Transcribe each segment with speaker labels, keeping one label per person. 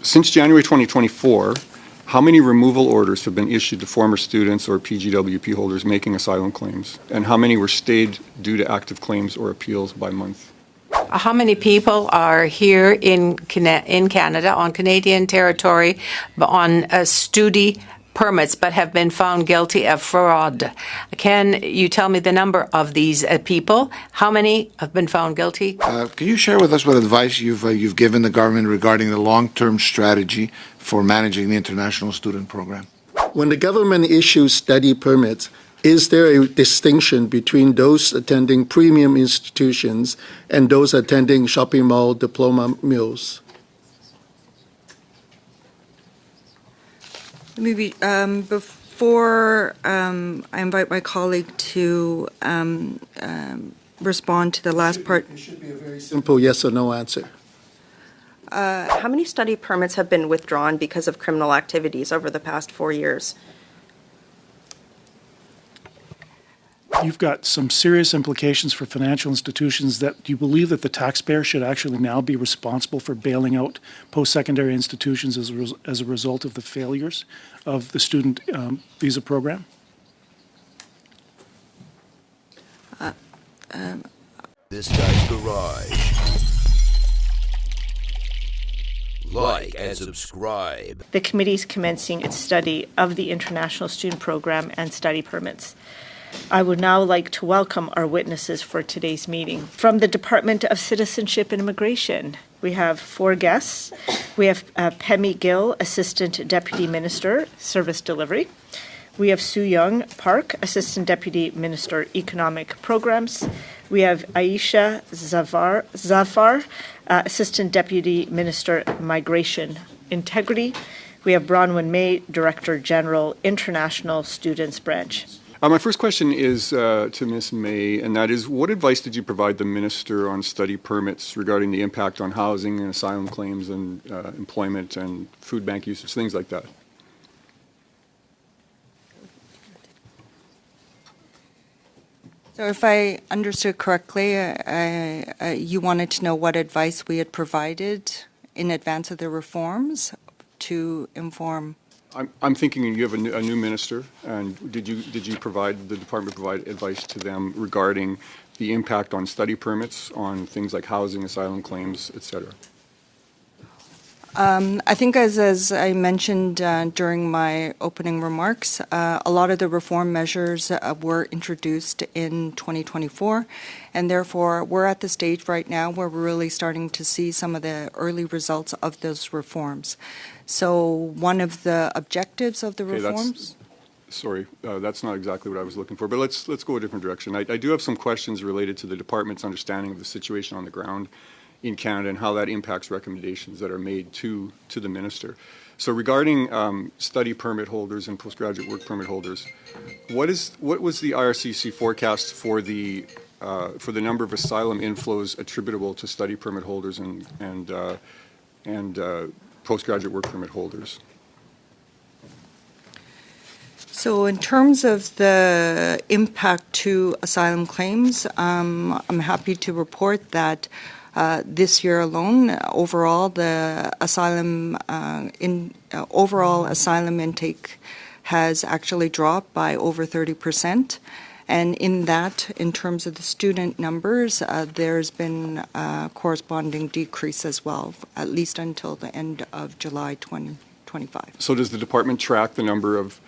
Speaker 1: Since January 2024, how many removal orders have been issued to former students or PGWP holders making asylum claims? And how many were stayed due to active claims or appeals by month?
Speaker 2: How many people are here in Canada on Canadian territory on studi permits but have been found guilty of fraud? Can you tell me the number of these people? How many have been found guilty?
Speaker 3: Can you share with us what advice you've given the government regarding the long-term strategy for managing the international student program?
Speaker 4: When the government issues study permits, is there a distinction between those attending premium institutions and those attending shopping mall diploma mills?
Speaker 5: Maybe before I invite my colleague to respond to the last part.
Speaker 4: It should be a very simple yes or no answer.
Speaker 6: How many study permits have been withdrawn because of criminal activities over the past 4 years?
Speaker 7: You've got some serious implications for financial institutions. That do you believe that the taxpayer should actually now be responsible for bailing out post-secondary institutions as a result of the failures of the student visa program?
Speaker 8: This guy's garage. Like and subscribe.
Speaker 9: The committee is commencing its study of the International Student Program and study permits. I would now like to welcome our witnesses for today's meeting. From the Department of Citizenship and Immigration, we have 4 guests. We have Pemi Gill, Assistant Deputy Minister, Service Delivery. We have Soo Young Park, Assistant Deputy Minister, Economic Programs. We have Aisha Zafar, Assistant Deputy Minister, Migration Integrity. We have Bronwyn May, Director General, International Students Branch.
Speaker 1: My first question is to Ms. May, and that is, what advice did you provide the Minister on study permits regarding the impact on housing and asylum claims and employment and food bank usage, things like that?
Speaker 5: So if I understood correctly, you wanted to know what advice we had provided in advance of the reforms to inform.
Speaker 1: I'm thinking you have a new minister, and did you provide the department provide advice to them regarding the impact on study permits on things like housing, asylum claims, etc.?
Speaker 5: I think as I mentioned during my opening remarks, a lot of the reform measures were introduced in 2024, and therefore we're at the stage right now where we're really starting to see some of the early results of those reforms. So one of the objectives of the reforms...
Speaker 1: That's not exactly what I was looking for, but let's go a different direction. I do have some questions related to the department's understanding of the situation on the ground in Canada and how that impacts recommendations that are made to the minister. So regarding study permit holders and postgraduate work permit holders, what was the IRCC forecast for the number of asylum inflows attributable to study permit holders and postgraduate work permit holders?
Speaker 5: So in terms of the impact to asylum claims, I'm happy to report that this year alone, overall, the overall asylum intake has actually dropped by over 30%. And in that, in terms of the student numbers, there's been a corresponding decrease as well, at least until the end of July 2025.
Speaker 1: So does the department track the number of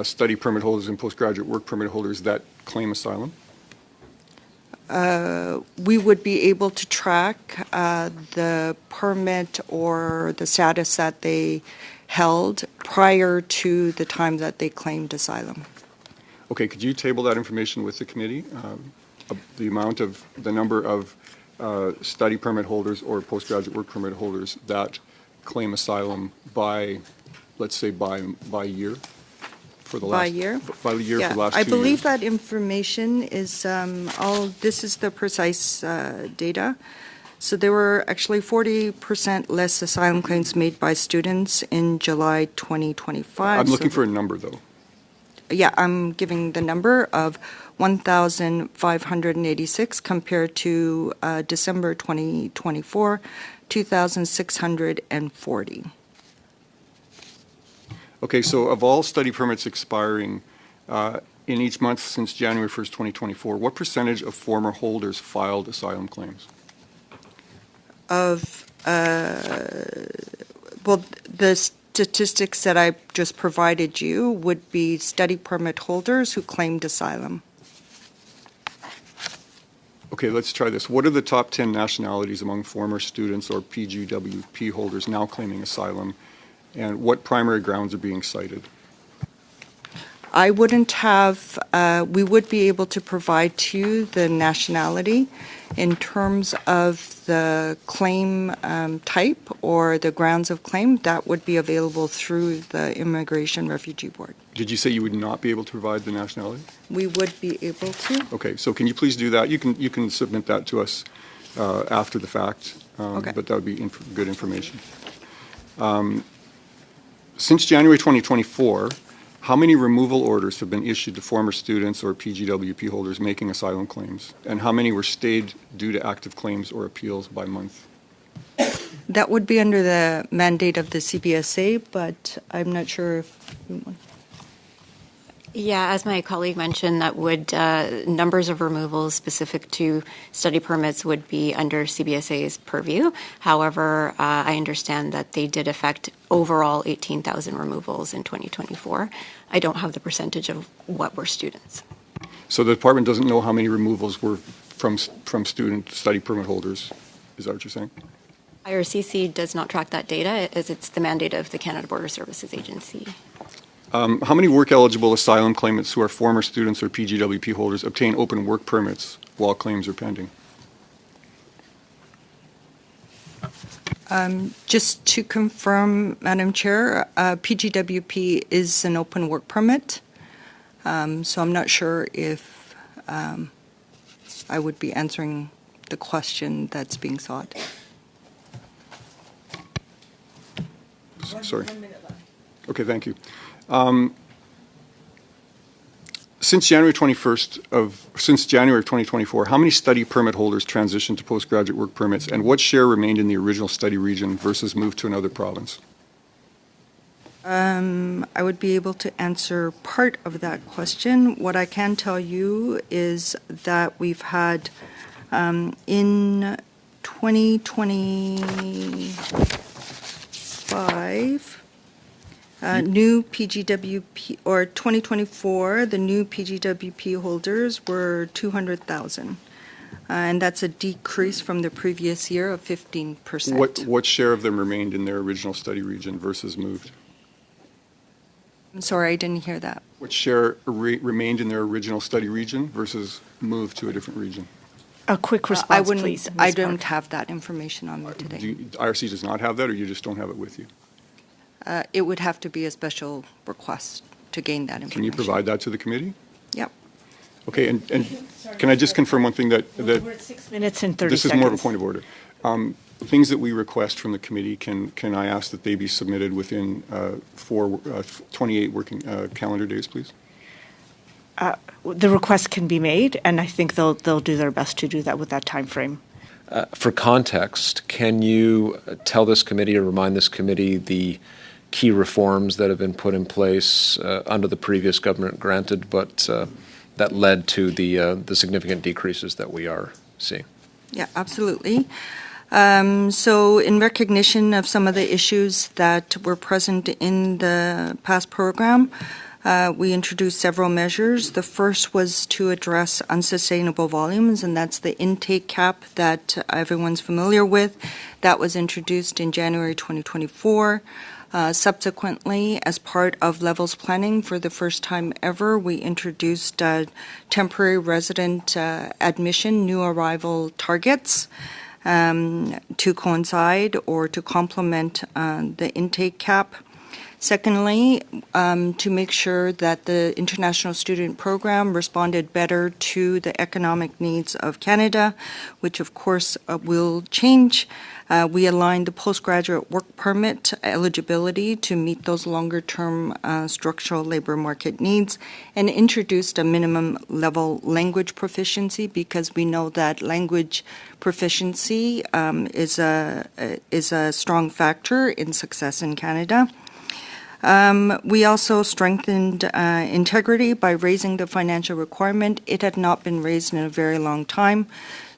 Speaker 1: study permit holders and postgraduate work permit holders that claim asylum?
Speaker 5: We would be able to track the permit or the status that they held prior to the time that they claimed asylum.
Speaker 1: Okay, could you table that information with the committee? The number of study permit holders or postgraduate work permit holders that claim asylum by, let's say, by year? For the last,
Speaker 5: by
Speaker 1: the year
Speaker 5: yeah,
Speaker 1: for the last 2
Speaker 5: I
Speaker 1: years.
Speaker 5: believe that information is this is the precise data. So there were actually 40% less asylum claims made by students in July 2025.
Speaker 1: I'm looking for a number, though.
Speaker 5: Yeah, I'm giving the number of 1,586 compared to December 2024, 2,640.
Speaker 1: Okay, so of all study permits expiring in each month since January 1st, 2024, what percentage of former holders filed asylum claims?
Speaker 5: Well, the statistics that I just provided you would be study permit holders who claimed asylum.
Speaker 1: Okay, let's try this. What are the top 10 nationalities among former students or PGWP holders now claiming asylum, and what primary grounds are being cited?
Speaker 5: I wouldn't have, we would be able to provide to you the nationality in terms of the claim type or the grounds of claim. That would be available through the Immigration Refugee Board.
Speaker 1: Did you say you would not be able to provide the nationality?
Speaker 5: We would be able to.
Speaker 1: Okay, so can you please do that? You can submit that to us after the fact,
Speaker 5: Okay.
Speaker 1: but that would be good information. Since January 2024, how many removal orders have been issued to former students or PGWP holders making asylum claims? And how many were stayed due to active claims or appeals by month?
Speaker 5: That would be under the mandate of the CBSA, but I'm not sure if you want.
Speaker 10: Yeah, as my colleague mentioned, that would numbers of removals specific to study permits would be under CBSA's purview. However, I understand that they did affect overall 18,000 removals in 2024. I don't have the percentage of what were students.
Speaker 1: So the department doesn't know how many removals were from student study permit holders. Is that what you're saying?
Speaker 10: IRCC does not track that data, as it's the mandate of the Canada Border Services Agency.
Speaker 1: How many work-eligible asylum claimants who are former students or PGWP holders obtain open work permits while claims are pending?
Speaker 5: Just to confirm, Madam Chair, PGWP is an open work permit, so I'm not sure if I would be answering the question that's being sought.
Speaker 1: Sorry. Okay, thank you. Since January 2024, how many study permit holders transitioned to postgraduate work permits, and what share remained in the original study region versus moved to another province?
Speaker 5: I would be able to answer part of that question. What I can tell you is that we've had in 2025 new PGWP, or 2024, the new PGWP holders were 200,000. And that's a decrease from the previous year of 15%.
Speaker 1: What share of them remained in their original study region versus moved?
Speaker 5: I'm sorry, I didn't hear that.
Speaker 1: What share remained in their original study region versus moved to a different region?
Speaker 9: A quick
Speaker 5: I
Speaker 9: response,
Speaker 5: wouldn't,
Speaker 9: please.
Speaker 5: I
Speaker 9: Ms.
Speaker 5: don't
Speaker 9: Park.
Speaker 5: have that information on me today.
Speaker 1: IRC does not have that, or you just don't have it with you?
Speaker 5: It would have to be a special request to gain that information.
Speaker 1: Can you provide that to the committee?
Speaker 5: Yep.
Speaker 1: Okay, and can I just confirm one thing that
Speaker 9: We're at 6 minutes and 30
Speaker 1: this
Speaker 9: seconds.
Speaker 1: is more of a point of order. Things that we request from the committee, can I ask that they be submitted within 28 working calendar days, please?
Speaker 9: The request can be made, and I think they'll do their best to do that with that time frame.
Speaker 11: For context, can you tell this committee or remind this committee the key reforms that have been put in place under the previous government granted, but that led to the significant decreases that we are seeing?
Speaker 5: Yeah, absolutely. So in recognition of some of the issues that were present in the past program, we introduced several measures. The first was to address unsustainable volumes, and that's the intake cap that everyone's familiar with. That was introduced in January 2024. Subsequently, as part of levels planning, for the first time ever, we introduced temporary resident admission, new arrival targets to coincide or to complement the intake cap. Secondly, to make sure that the international student program responded better to the economic needs of Canada, which of course will change. We aligned the postgraduate work permit eligibility to meet those longer-term structural labor market needs, and introduced a minimum level language proficiency, because we know that language proficiency is a strong factor in success in Canada. We also strengthened integrity by raising the financial requirement. It had not been raised in a very long time.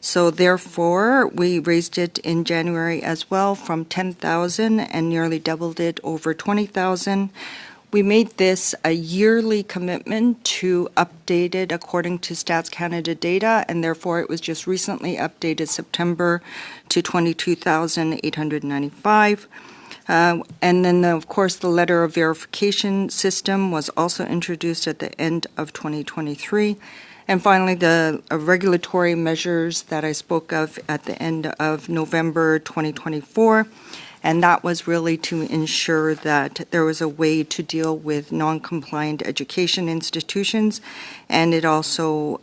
Speaker 5: So therefore, we raised it in January as well from 10,000 and nearly doubled it over 20,000. We made this a yearly commitment to update it according to Stats Canada data, and therefore it was just recently updated September to 22,895. And then, of course, the letter of verification system was also introduced at the end of 2023. And finally, the regulatory measures that I spoke of at the end of November 2024. And that was really to ensure that there was a way to deal with non-compliant education institutions. And it also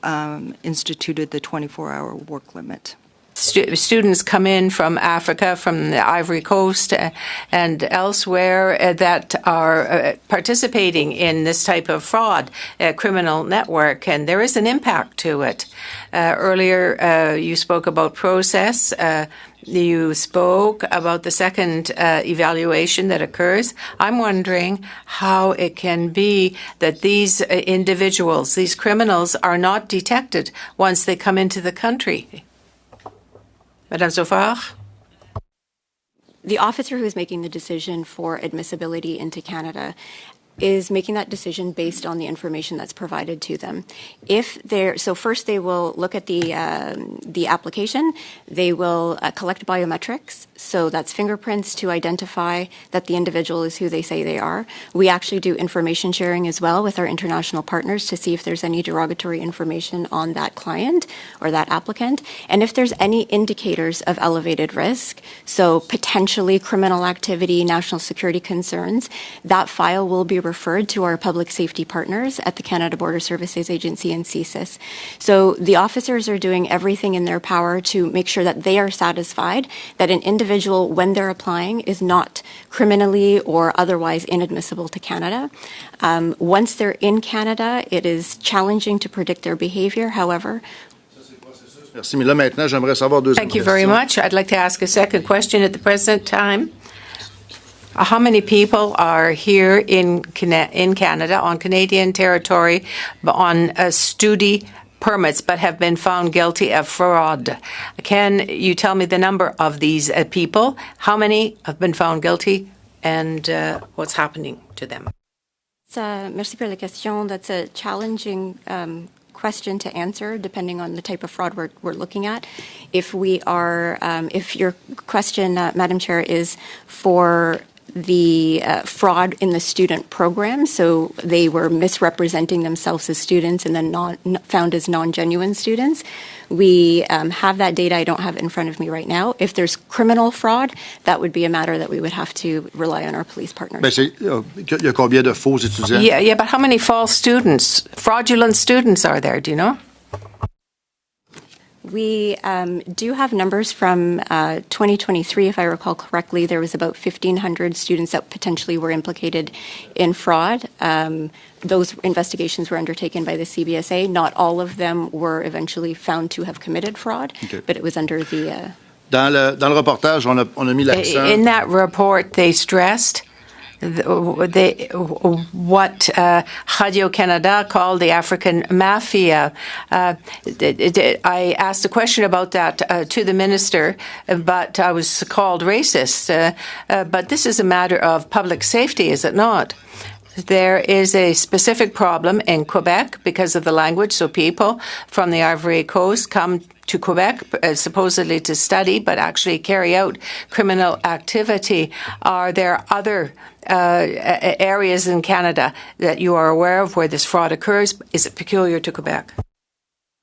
Speaker 5: instituted the 24-hour work limit.
Speaker 2: Students come in from Africa, from the Ivory Coast and elsewhere that are participating in this type of fraud, criminal network, and there is an impact to it. Earlier, you spoke about process. You spoke about the second evaluation that occurs. I'm wondering how it can be that these individuals, these criminals, are not detected once they come into the country. Madame Zofar?
Speaker 10: The officer who is making the decision for admissibility into Canada is making that decision based on the information that's provided to them. So first they will look at the application. They will collect biometrics. So that's fingerprints to identify that the individual is who they say they are. We actually do information sharing as well with our international partners to see if there's any derogatory information on that client or that applicant. And if there's any indicators of elevated risk, so potentially criminal activity, national security concerns, that file will be referred to our public safety partners at the Canada Border Services Agency and CSIS. So the officers are doing everything in their power to make sure that they are satisfied that an individual, when they're applying, is not criminally or otherwise inadmissible to Canada. Once they're in Canada, it is challenging to predict their behavior. However,
Speaker 2: Thank you very much. I'd like to ask a second question at the present time. How many people are here in Canada, on Canadian territory, on student permits, but have been found guilty of fraud? Can you tell me the number of these people? How many have been found guilty, and what's happening to them?
Speaker 10: Merci pour la question. That's a challenging question to answer depending on the type of fraud we're looking at. If your question, Madam Chair, is for the fraud in the student program, so they were misrepresenting themselves as students and then found as non-genuine students. We have that data. I don't have it in front of me right now. If there's criminal fraud, that would be a matter that we would have to rely on our police partners.
Speaker 2: Yeah, but how many false students, fraudulent students are there? Do you know?
Speaker 10: We do have numbers from 2023, if I recall correctly. There was about 1,500 students that potentially were implicated in fraud. Those investigations were undertaken by the CBSA. Not all of them were eventually found to have committed fraud, but it was under the...
Speaker 2: In that report, they stressed what Radio-Canada called the African mafia. I asked a question about that to the minister, but I was called racist. But this is a matter of public safety, is it not? There is a specific problem in Quebec because of the language, so people from the Ivory Coast come to Quebec supposedly to study, but actually carry out criminal activity. Are there other areas in Canada that you are aware of where this fraud occurs? Is it peculiar to Quebec?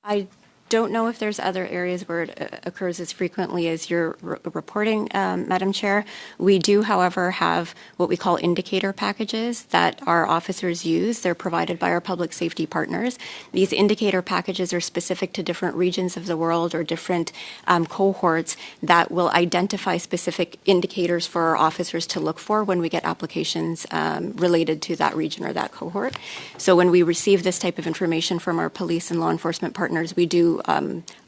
Speaker 10: I don't know if there's other areas where it occurs as frequently as you're reporting, Madam Chair. We do, however, have what we call indicator packages that our officers use. They're provided by our public safety partners. These indicator packages are specific to different regions of the world or different cohorts that will identify specific indicators for our officers to look for when we get applications related to that region or that cohort. So when we receive this type of information from our police and law enforcement partners, we do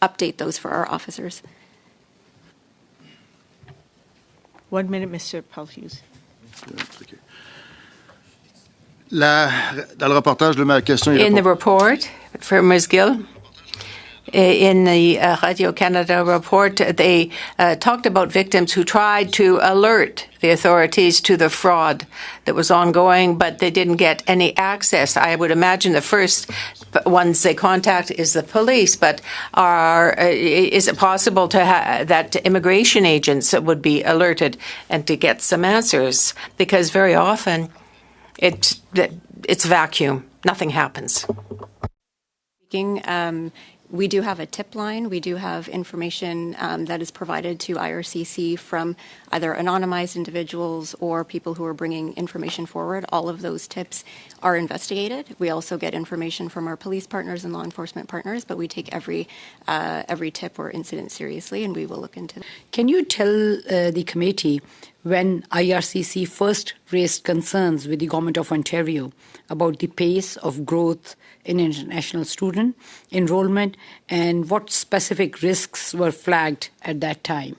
Speaker 10: update those for our officers.
Speaker 9: 1 minute, Mr. Paul Hughes.
Speaker 4: Dans le reportage de ma question, il
Speaker 2: In the
Speaker 4: répond-
Speaker 2: report for Ms. Gill, in the Radio Canada report, they talked about victims who tried to alert the authorities to the fraud that was ongoing, but they didn't get any access. I would imagine the first ones they contact is the police, but is it possible that immigration agents would be alerted and to get some answers? Because very often it's vacuum. Nothing happens.
Speaker 10: We do have a tip line. We do have information that is provided to IRCC from either anonymized individuals or people who are bringing information forward. All of those tips are investigated. We also get information from our police partners and law enforcement partners, but we take every tip or incident seriously, and we will look into it.
Speaker 12: Can you tell the committee when IRCC first raised concerns with the Government of Ontario about the pace of growth in international student enrollment and what specific risks were flagged at that time?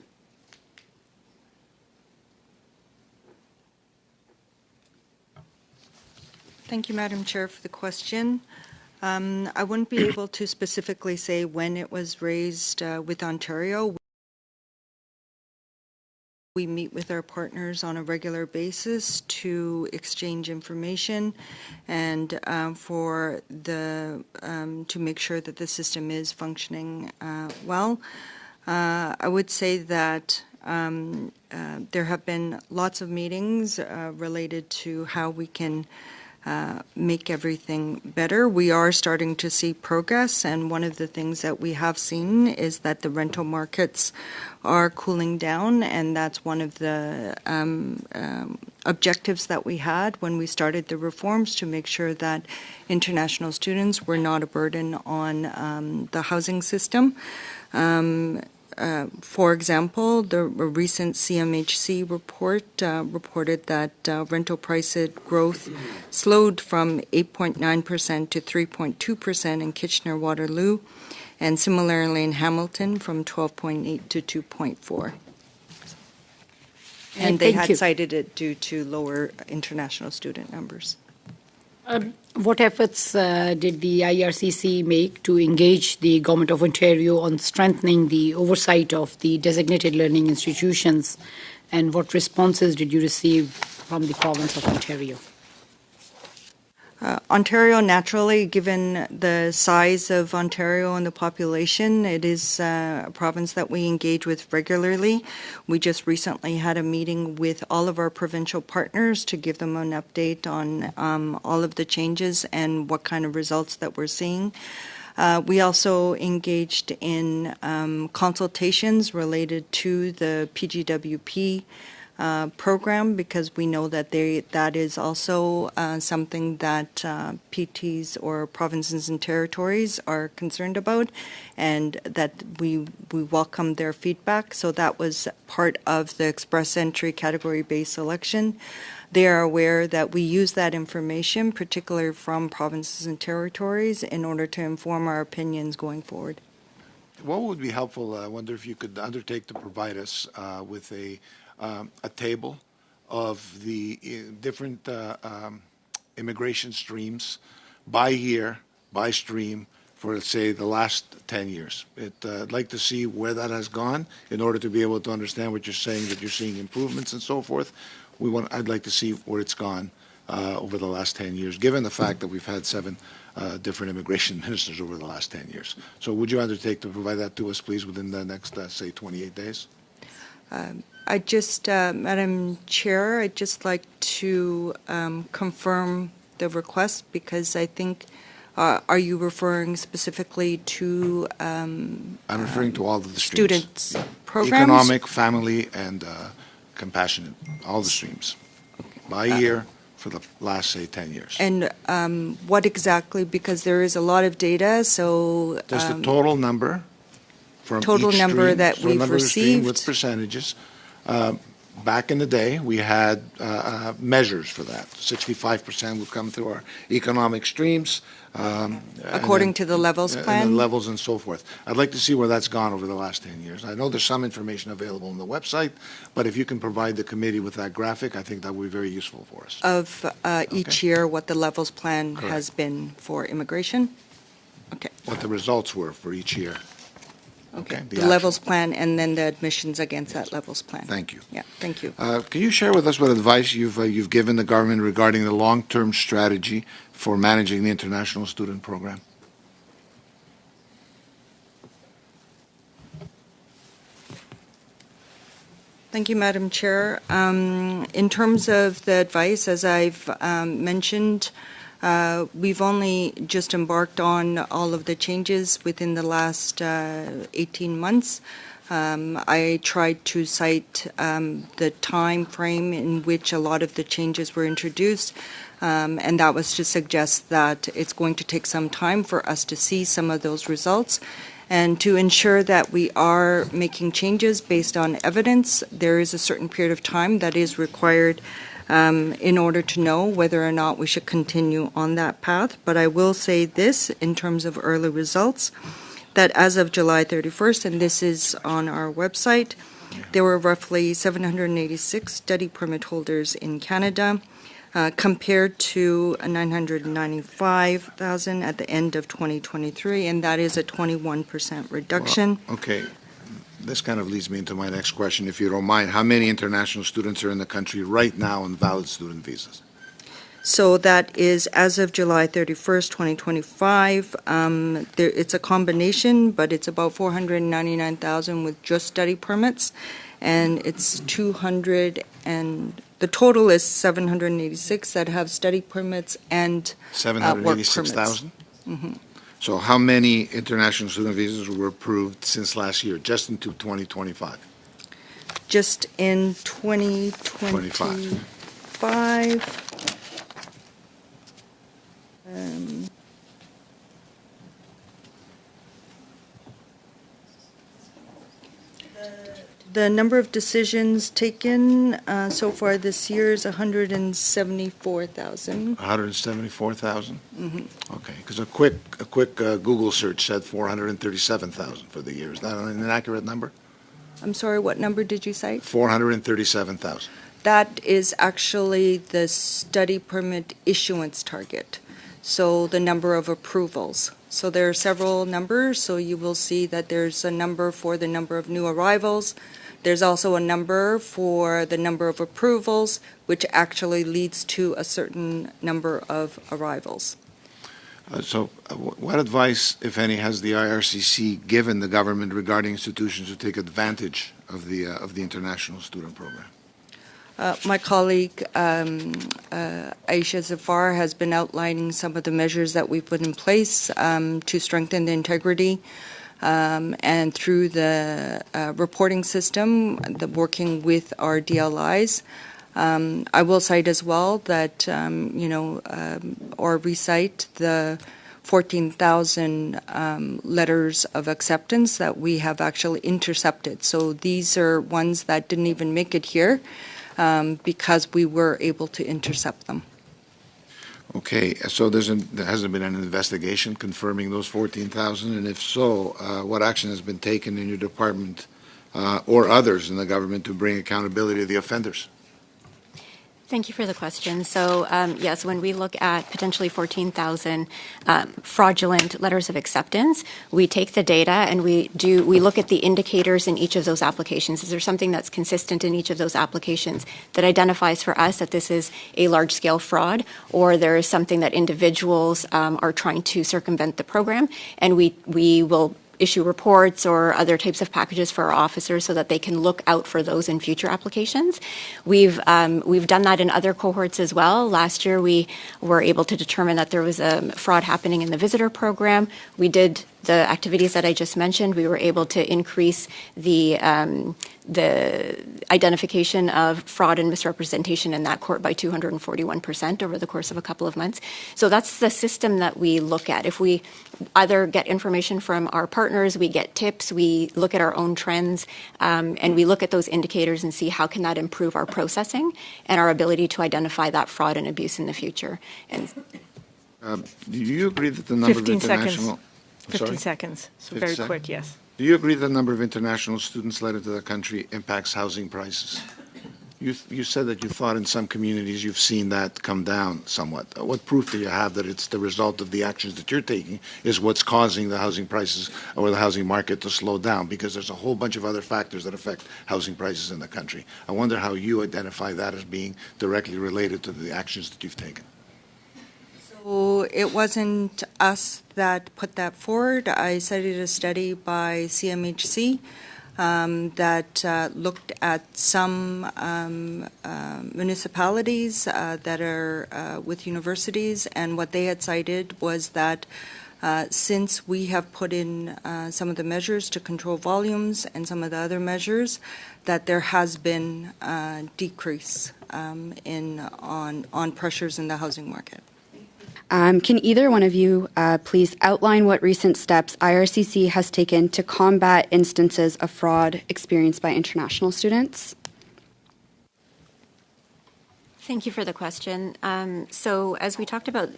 Speaker 5: Thank you, Madam Chair, for the question. I wouldn't be able to specifically say when it was raised with Ontario. We meet with our partners on a regular basis to exchange information and to make sure that the system is functioning well. I would say that there have been lots of meetings related to how we can make everything better. We are starting to see progress, and one of the things that we have seen is that the rental markets are cooling down, and that's one of the objectives that we had when we started the reforms, to make sure that international students were not a burden on the housing system. For example, the recent CMHC report reported that rental price growth slowed from 8.9% to 3.2% in Kitchener-Waterloo, and similarly in Hamilton from 12.8 to 2.4. And they had cited it due to lower international student numbers.
Speaker 12: What efforts did the IRCC make to engage the Government of Ontario on strengthening the oversight of the designated learning institutions, and what responses did you receive from the province of Ontario?
Speaker 5: Ontario, naturally, given the size of Ontario and the population, it is a province that we engage with regularly. We just recently had a meeting with all of our provincial partners to give them an update on all of the changes and what kind of results that we're seeing. We also engaged in consultations related to the PGWP program, because we know that that is also something that PTs or provinces and territories are concerned about, and that we welcome their feedback. So that was part of the express entry category-based selection. They are aware that we use that information, particularly from provinces and territories, in order to inform our opinions going forward.
Speaker 3: What would be helpful, I wonder if you could undertake to provide us with a table of the different immigration streams by year, by stream, for, let's say, the last 10 years. I'd like to see where that has gone in order to be able to understand what you're saying, that you're seeing improvements and so forth. I'd like to see where it's gone over the last 10 years, given the fact that we've had 7 different immigration ministers over the last 10 years. So would you undertake to provide that to us, please, within the next, say, 28 days?
Speaker 5: Madam Chair, I'd just like to confirm the request, because I think, are you referring specifically to
Speaker 3: I'm referring to all of the streams.
Speaker 5: students' programs?
Speaker 3: Economic, family, and compassionate, all the streams, by year for the last, say, 10 years.
Speaker 5: And what exactly, because there is a lot of data, so...
Speaker 3: Just the total number from
Speaker 5: total
Speaker 3: each
Speaker 5: number
Speaker 3: stream,
Speaker 5: that
Speaker 3: so
Speaker 5: we've
Speaker 3: number of stream
Speaker 5: received.
Speaker 3: with percentages. back in the day, we had measures for that. 65% would come through our economic streams.
Speaker 5: According to the levels
Speaker 3: And
Speaker 5: plan?
Speaker 3: the levels and so forth. I'd like to see where that's gone over the last 10 years. I know there's some information available on the website, but if you can provide the committee with that graphic, I think that would be very useful for us.
Speaker 5: Of each year, what the levels plan
Speaker 3: Correct.
Speaker 5: has been for immigration? Okay.
Speaker 3: What the results were for each year.
Speaker 5: Okay,
Speaker 3: the
Speaker 5: the levels plan and then the admissions against that levels plan.
Speaker 3: Thank you.
Speaker 5: Yeah, thank you.
Speaker 3: Can you share with us what advice you've given the government regarding the long-term strategy for managing the international student program?
Speaker 5: Thank you, Madam Chair. In terms of the advice, as I've mentioned, we've only just embarked on all of the changes within the last 18 months. I tried to cite the time frame in which a lot of the changes were introduced, and that was to suggest that it's going to take some time for us to see some of those results. And to ensure that we are making changes based on evidence, there is a certain period of time that is required in order to know whether or not we should continue on that path. But I will say this in terms of early results, that as of July 31st, and this is on our website, there were roughly 786 study permit holders in Canada, compared to 995,000 at the end of 2023, and that is a 21% reduction.
Speaker 3: Well, okay. This kind of leads me into my next question, if you don't mind. How many international students are in the country right now on valid student visas?
Speaker 5: So that is as of July 31st, 2025. It's a combination, but it's about 499,000 with just study permits, and it's 200 and the total is 786 that have study permits and work permits.
Speaker 3: 786,000? So how many international student visas were approved since last year, just into 2025?
Speaker 5: Just in 2025. The number of decisions taken so far this year is 174,000.
Speaker 3: 174,000? Okay, because a quick Google search said 437,000 for the year. Is that an inaccurate number?
Speaker 5: I'm sorry, what number did you cite?
Speaker 3: 437,000.
Speaker 5: That is actually the study permit issuance target, so the number of approvals. So there are several numbers, so you will see that there's a number for the number of new arrivals. There's also a number for the number of approvals, which actually leads to a certain number of arrivals.
Speaker 3: What advice, if any, has the IRCC given the government regarding institutions who take advantage of the international student program?
Speaker 5: My colleague, Aisha Zafar, has been outlining some of the measures that we've put in place to strengthen the integrity and through the reporting system, working with our DLIs. I will cite as well that, or recite the 14,000 letters of acceptance that we have actually intercepted. So these are ones that didn't even make it here because we were able to intercept them.
Speaker 3: Okay, so there hasn't been an investigation confirming those 14,000, and if so, what action has been taken in your department or others in the government to bring accountability to the offenders?
Speaker 10: Thank you for the question. So, yes, when we look at potentially 14,000 fraudulent letters of acceptance, we take the data and we look at the indicators in each of those applications. Is there something that's consistent in each of those applications that identifies for us that this is a large-scale fraud, or there is something that individuals are trying to circumvent the program, and we will issue reports or other types of packages for our officers so that they can look out for those in future applications. We've done that in other cohorts as well. Last year, we were able to determine that there was a fraud happening in the visitor program. We did activities that I just mentioned, we were able to increase the identification of fraud and misrepresentation in that court by 241% over the course of a couple of months. So that's the system that we look at. If we either get information from our partners, we get tips, we look at our own trends, and we look at those indicators and see how can that improve our processing and our ability to identify that fraud and abuse in the future. And
Speaker 3: Do you agree that the number of
Speaker 9: 15 seconds.
Speaker 3: international...
Speaker 9: 15 seconds, so very
Speaker 3: 15
Speaker 9: quick, yes.
Speaker 3: Do you agree that the number of international students let into the country impacts housing prices? You said that you thought in some communities you've seen that come down somewhat. What proof do you have that it's the result of the actions that you're taking is what's causing the housing prices or the housing market to slow down? Because there's a whole bunch of other factors that affect housing prices in the country. I wonder how you identify that as being directly related to the actions that you've taken.
Speaker 5: So it wasn't us that put that forward. I cited a study by CMHC that looked at some municipalities that are with universities, and what they had cited was that since we have put in some of the measures to control volumes and some of the other measures, that there has been a decrease on pressures in the housing market.
Speaker 13: Can either one of you please outline what recent steps IRCC has taken to combat instances of fraud experienced by international students?
Speaker 10: thank you for the question. So as we talked about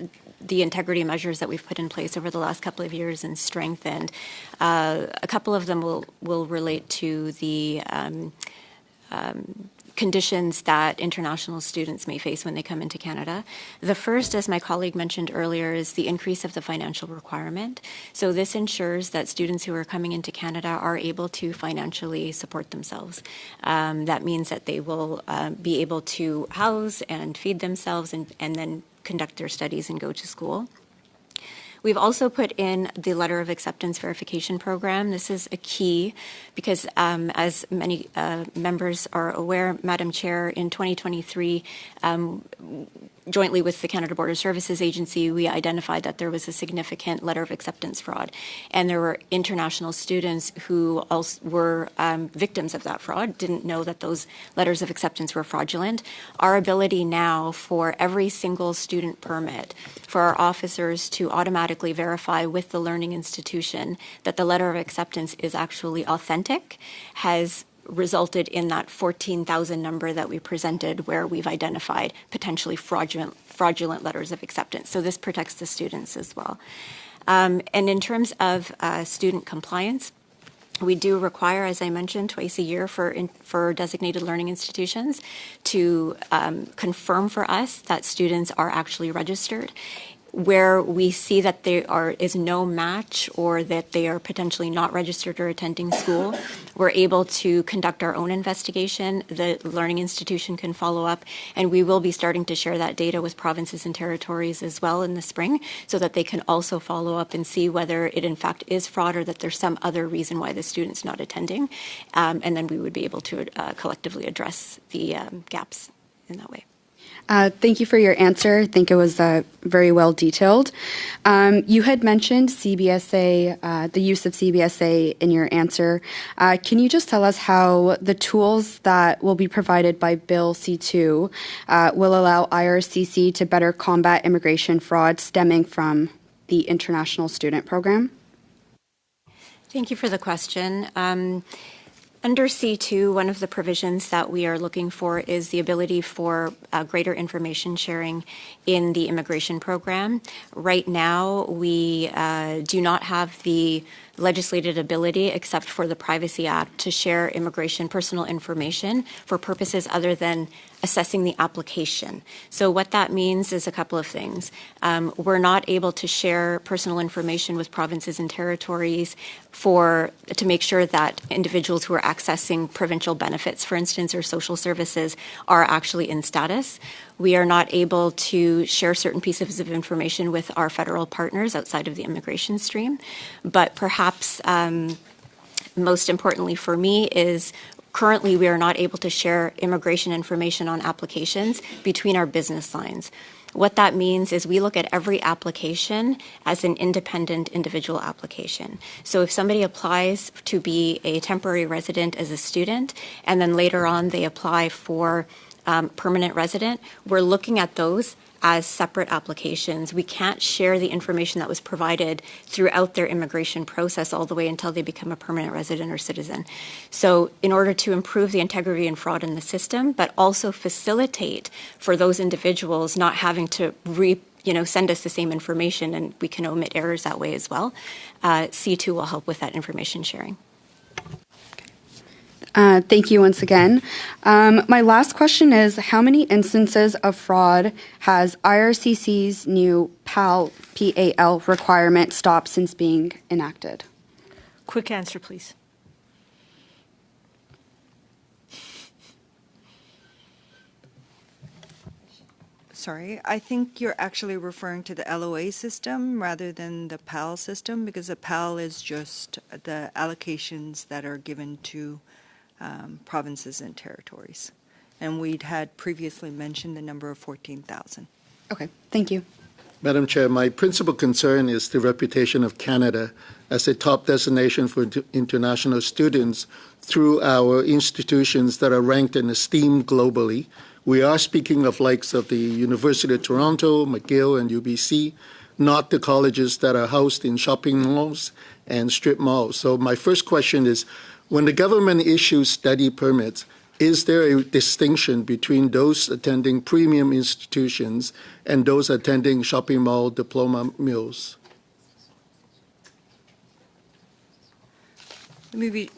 Speaker 10: the integrity measures that we've put in place over the last couple of years and strengthened, a couple of them will relate to the conditions that international students may face when they come into Canada. The first, as my colleague mentioned earlier, is the increase of the financial requirement. So this ensures that students who are coming into Canada are able to financially support themselves. That means that they will be able to house and feed themselves and then conduct their studies and go to school. We've also put in the letter of acceptance verification program. This is a key because, as many members are aware, Madam Chair, in 2023, jointly with the Canada Border Services Agency, we identified that there was a significant letter of acceptance fraud. And there were international students who also were victims of that fraud, didn't know that those letters of acceptance were fraudulent. Our ability now for every single student permit for our officers to automatically verify with the learning institution that the letter of acceptance is actually authentic has resulted in that 14,000 number that we presented where we've identified potentially fraudulent letters of acceptance. So this protects the students as well. And in terms of student compliance, we do require, as I mentioned, twice a year for designated learning institutions to confirm for us that students are actually registered. Where we see that there is no match or that they are potentially not registered or attending school, we're able to conduct our own investigation. The learning institution can follow up, and we will be starting to share that data with provinces and territories as well in the spring so that they can also follow up and see whether it in fact is fraud or that there's some other reason why the student's not attending. And then we would be able to collectively address the gaps in that way.
Speaker 13: Thank you for your answer. I think it was very well detailed. You had mentioned CBSA, the use of CBSA in your answer. Can you just tell us how the tools that will be provided by Bill C2 will allow IRCC to better combat immigration fraud stemming from the International Student Program?
Speaker 10: Thank you for the question. Under C2, one of the provisions that we are looking for is the ability for greater information sharing in the immigration program. Right now, we do not have the legislated ability, except for the Privacy Act, to share immigration personal information for purposes other than assessing the application. So what that means is a couple of things. We're not able to share personal information with provinces and territories to make sure that individuals who are accessing provincial benefits, for instance, or social services are actually in status. We are not able to share certain pieces of information with our federal partners outside of the immigration stream. But perhaps most importantly for me is currently we are not able to share immigration information on applications between our business lines. What that means is we look at every application as an independent individual application. So if somebody applies to be a temporary resident as a student, and then later on they apply for permanent resident, we're looking at those as separate applications. We can't share the information that was provided throughout their immigration process all the way until they become a permanent resident or citizen. So in order to improve the integrity and fraud in the system, but also facilitate for those individuals not having to send us the same information, and we can omit errors that way as well, C2 will help with that information sharing.
Speaker 13: Thank you once again. My last question is, how many instances of fraud has IRCC's new PAL requirement stopped since being enacted?
Speaker 9: Quick answer, please.
Speaker 5: Sorry, I think you're actually referring to the LOA system rather than the PAL system, because the PAL is just the allocations that are given to provinces and territories. And we'd had previously mentioned the number of 14,000.
Speaker 13: Okay, thank you.
Speaker 4: Madam Chair, my principal concern is the reputation of Canada as a top destination for international students through our institutions that are ranked and esteemed globally. We are speaking of likes of the University of Toronto, McGill, and UBC, not the colleges that are housed in shopping malls and strip malls. So my first question is, when the government issues study permits, is there a distinction between those attending premium institutions and those attending shopping mall diploma mills?
Speaker 5: Maybe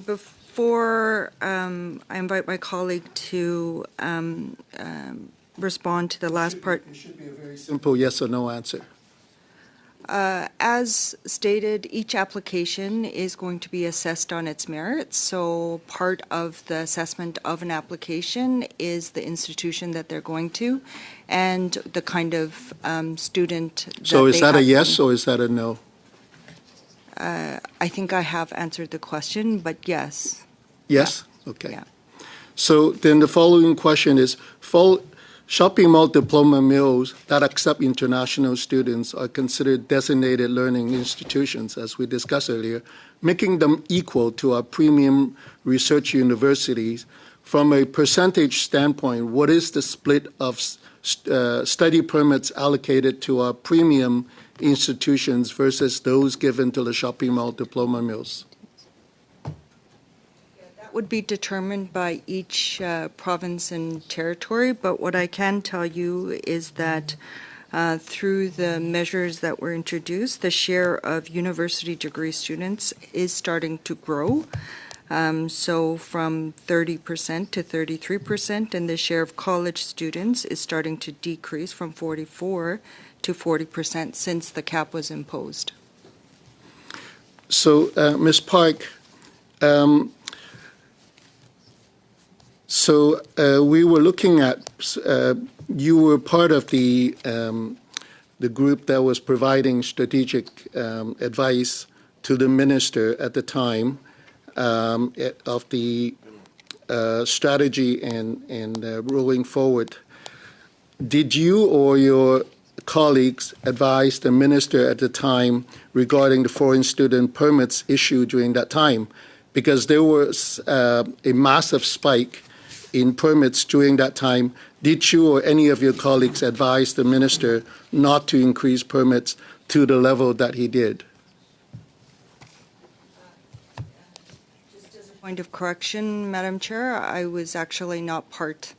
Speaker 5: before I invite my colleague to respond to the last part.
Speaker 4: It should be a very simple yes or no answer.
Speaker 5: As stated, each application is going to be assessed on its merits. So part of the assessment of an application is the institution that they're going to and the kind of student that
Speaker 4: So is
Speaker 5: they
Speaker 4: that a
Speaker 5: have
Speaker 4: yes
Speaker 5: been.
Speaker 4: or is that a no?
Speaker 5: I think I have answered the question, but yes.
Speaker 4: Yes? Okay.
Speaker 5: Yeah.
Speaker 4: So then the following question is, shopping mall diploma mills that accept international students are considered designated learning institutions, as we discussed earlier, making them equal to our premium research universities. From a percentage standpoint, what is the split of study permits allocated to our premium institutions versus those given to the shopping mall diploma mills?
Speaker 5: That would be determined by each province and territory, but what I can tell you is that through the measures that were introduced, the share of university degree students is starting to grow. So from 30% to 33%, and the share of college students is starting to decrease from 44 to 40% since the cap was imposed.
Speaker 4: So, Ms. Park, we were looking at, you were part of the group that was providing strategic advice to the minister at the time of the strategy and rolling forward. Did you or your colleagues advise the minister at the time regarding the foreign student permits issued during that time? Because there was a massive spike in permits during that time. Did you or any of your colleagues advise the minister not to increase permits to the level that he did?
Speaker 5: Just as a point of correction, Madam Chair, I was actually not part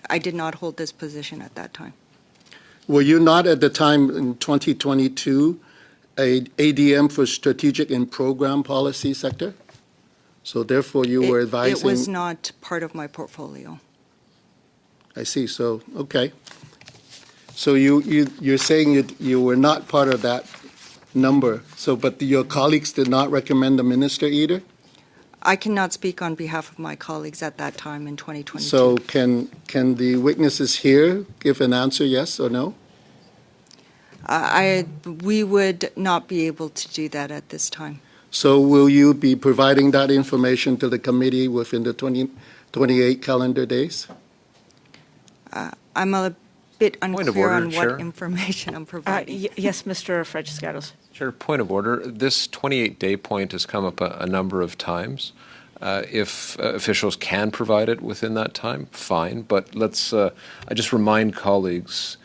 Speaker 5: I did not hold this position at that time.
Speaker 4: Were you not at the time in 2022 a ADM for strategic and program policy sector? So therefore you were advising.
Speaker 5: It was not part of my portfolio.
Speaker 4: I see. So, okay. So you're saying you were not part of that number. So, but your colleagues did not recommend the minister either?
Speaker 5: I cannot speak on behalf of my colleagues at that time in 2022.
Speaker 4: So can the witnesses here give an answer, yes or no?
Speaker 5: We would not be able to do that at this time.
Speaker 4: So will you be providing that information to the committee within the 28 calendar days?
Speaker 5: I'm a bit
Speaker 11: of
Speaker 5: unclear
Speaker 11: order,
Speaker 5: on
Speaker 11: Chair.
Speaker 5: what information I'm providing.
Speaker 9: Yes, Mr. Fragiscatos.
Speaker 11: Chair, point of order. This 28-day point has come up a number of times. If officials can provide it within that time, fine. But let's, I just remind colleagues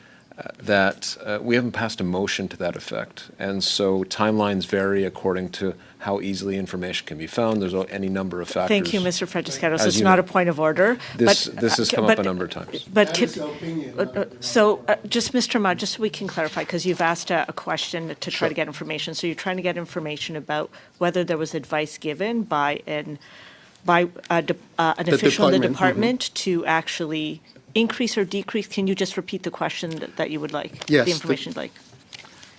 Speaker 11: that we haven't passed a motion to that effect. And so timelines vary according to how easily information can be found. There's any number of factors.
Speaker 9: Thank you, Mr. Fragiscatos.
Speaker 11: As
Speaker 9: It's
Speaker 11: you
Speaker 9: not
Speaker 11: know.
Speaker 9: a point of order.
Speaker 11: This
Speaker 9: but,
Speaker 11: has come up a number of times.
Speaker 9: But just Mr. Ma, just so we can clarify, because you've asked a question to try to get information. So you're trying to get information about whether there was advice given by an official in the department to actually increase or decrease. Can you just repeat the question that you would like?
Speaker 4: Yes.
Speaker 9: The information you'd like.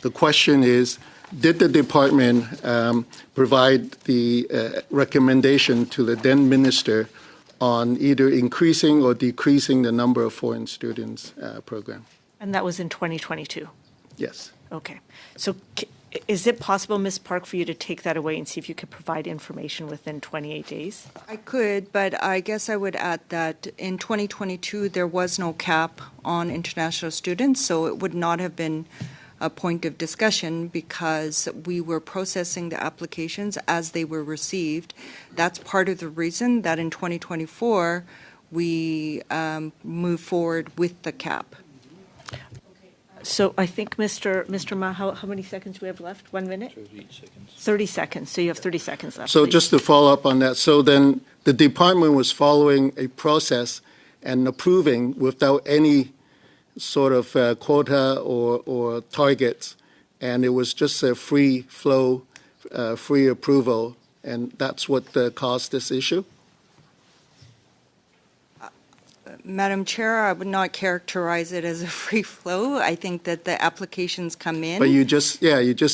Speaker 4: The question is, did the department provide the recommendation to the then minister on either increasing or decreasing the number of foreign students program?
Speaker 9: And that was in 2022?
Speaker 4: Yes.
Speaker 9: Okay. So is it possible, Ms. Park, for you to take that away and see if you could provide information within 28 days?
Speaker 5: I could, but I guess I would add that in 2022, there was no cap on international students, so it would not have been a point of discussion because we were processing the applications as they were received. That's part of the reason that in 2024, we moved forward with the cap.
Speaker 9: So I think, Mr. Ma, how many seconds do we have left? 1 minute? 30 seconds. So you have 30 seconds left.
Speaker 4: So
Speaker 9: please.
Speaker 4: just to follow up on that, so then the department was following a process and approving without any sort of quota or targets, and it was just a free flow, free approval, and that's what caused this issue?
Speaker 5: Madam Chair, I would not characterize it as a free flow. I think that the applications come in.
Speaker 4: But you just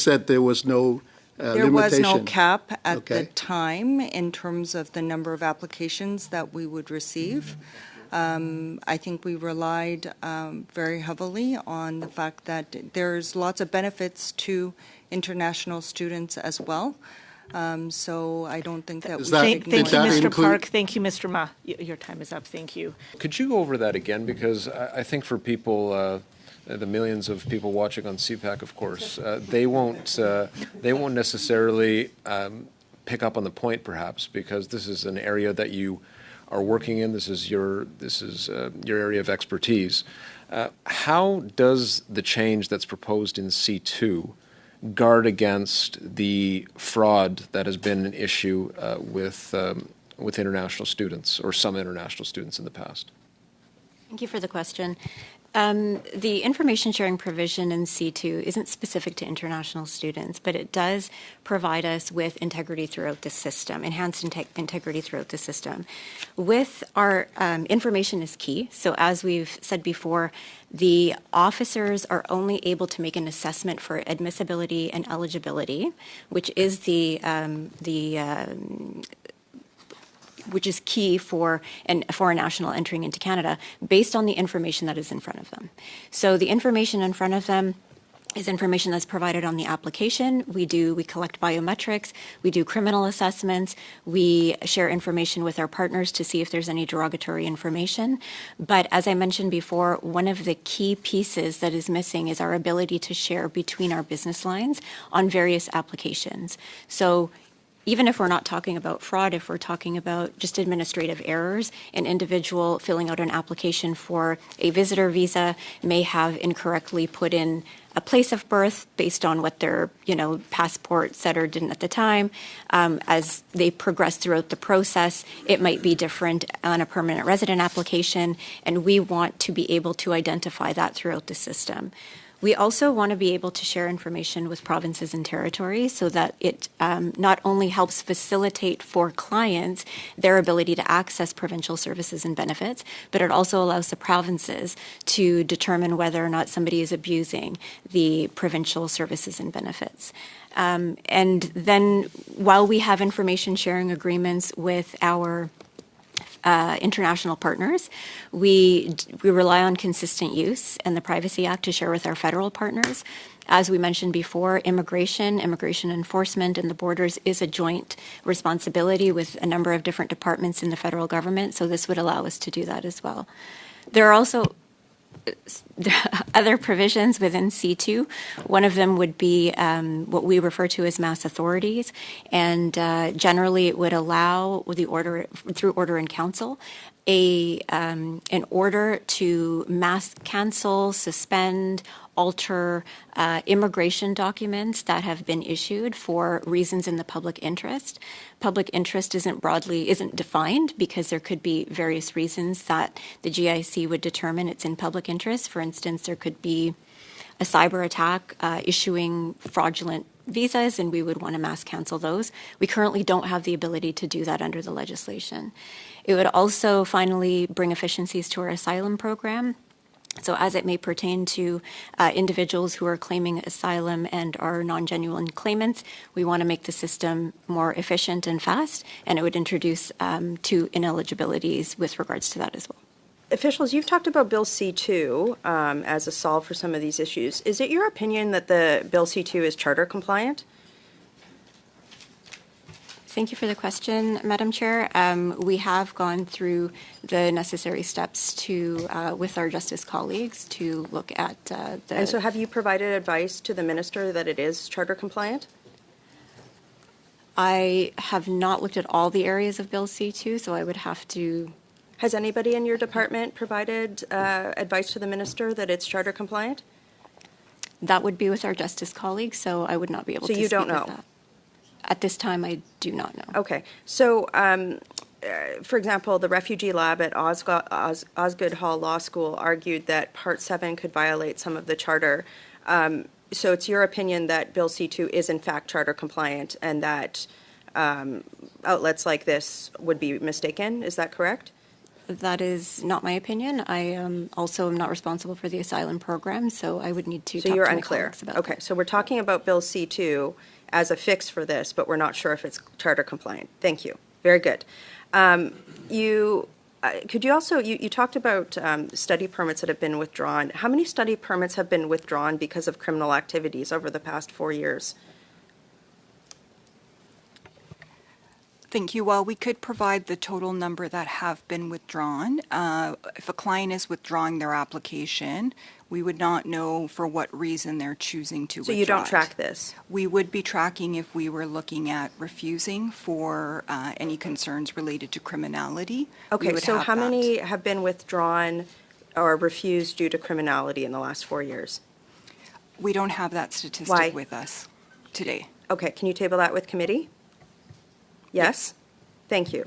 Speaker 4: said there was no
Speaker 5: There was no
Speaker 4: limitation.
Speaker 5: cap at the
Speaker 4: Okay.
Speaker 5: time in terms of the number of applications that we would receive. I think we relied very heavily on the fact that there's lots of benefits to international students as well. So I don't think that we
Speaker 4: Is that-
Speaker 5: should
Speaker 9: Thank you,
Speaker 5: ignore
Speaker 4: that
Speaker 9: Mr.
Speaker 4: include-
Speaker 9: Park. Thank you, Mr. Ma. Your time is up. Thank you.
Speaker 11: Could you go over that again? Because I think for people, the millions of people watching on CPAC, of course, they won't necessarily pick up on the point, perhaps, because this is an area that you are working in. This is your area of expertise. How does the change that's proposed in C2 guard against the fraud that has been an issue with international students or some international students in the past?
Speaker 10: Thank you for the question. The information sharing provision in C2 isn't specific to international students, but it does provide us with integrity throughout the system, enhanced integrity throughout the system. With our information is key. So as we've said before, the officers are only able to make an assessment for admissibility and eligibility, which is which is key for a foreign national entering into Canada based on the information that is in front of them. So the information in front of them is information that's provided on the application. We collect biometrics, we do criminal assessments, we share information with our partners to see if there's any derogatory information. But as I mentioned before, one of the key pieces that is missing is our ability to share between our business lines on various applications. So even if we're not talking about fraud, if we're talking about just administrative errors, an individual filling out an application for a visitor visa may have incorrectly put in a place of birth based on what their, passport said or didn't at the time. As they progress throughout the process, it might be different on a permanent resident application, and we want to be able to identify that throughout the system. We also want to be able to share information with provinces and territories so that it not only helps facilitate for clients their ability to access provincial services and benefits, but it also allows the provinces to determine whether or not somebody is abusing the provincial services and benefits. And then while we have information sharing agreements with our international partners. We rely on consistent use and the Privacy Act to share with our federal partners. As we mentioned before, immigration enforcement, and the borders is a joint responsibility with a number of different departments in the federal government, so this would allow us to do that as well. There are also other provisions within C2. One of them would be what we refer to as mass authorities, and generally it would allow through order in council an order to mass cancel, suspend, alter immigration documents that have been issued for reasons in the public interest. Public interest isn't defined because there could be various reasons that the GIC would determine it's in public interest. For instance, there could be a cyber attack issuing fraudulent visas, and we would want to mass cancel those. We currently don't have the ability to do that under the legislation. It would also finally bring efficiencies to our asylum program. So as it may pertain to individuals who are claiming asylum and are non-genuine claimants, we want to make the system more efficient and fast, and it would introduce two ineligibilities with regards to that as well.
Speaker 6: Officials, you've talked about Bill C2 as a solve for some of these issues. Is it your opinion that the Bill C2 is charter compliant?
Speaker 10: Thank you for the question, Madam Chair. We have gone through the necessary steps with our justice colleagues to look at
Speaker 6: And so have you provided advice to the minister that it is charter compliant?
Speaker 10: I have not looked at all the areas of Bill C2, so I would have to...
Speaker 6: Has anybody in your department provided advice to the minister that it's charter compliant?
Speaker 10: That would be with our justice colleagues, so I would not be able to
Speaker 6: speak
Speaker 10: with
Speaker 6: know?
Speaker 10: that. At this time, I do not know.
Speaker 6: Okay. So, for example, the refugee lab at Osgoode Hall Law School argued that Part 7 could violate some of the charter. So it's your opinion that Bill C2 is in fact charter compliant and that outlets like this would be mistaken. Is that correct?
Speaker 10: That is not my opinion. I also am not responsible for the asylum program, so I would need to talk
Speaker 6: you're
Speaker 10: to my
Speaker 6: unclear.
Speaker 10: colleagues about
Speaker 6: Okay,
Speaker 10: that.
Speaker 6: so we're talking about Bill C2 as a fix for this, but we're not sure if it's charter compliant. Thank you. Very good. Could you also, you talked about study permits that have been withdrawn. How many study permits have been withdrawn because of criminal activities over the past 4 years?
Speaker 5: Thank you. Well, we could provide the total number that have been withdrawn. If a client is withdrawing their application, we would not know for what reason they're choosing to withdraw.
Speaker 6: So you don't
Speaker 5: it.
Speaker 6: track this?
Speaker 5: We would be tracking if we were looking at refusing for any concerns related to criminality.
Speaker 6: Okay, so how many have been withdrawn or refused due to criminality in the last 4 years?
Speaker 5: We don't have that statistic
Speaker 6: Why?
Speaker 5: with us today.
Speaker 6: Okay, can you table that with committee? Yes? Thank you.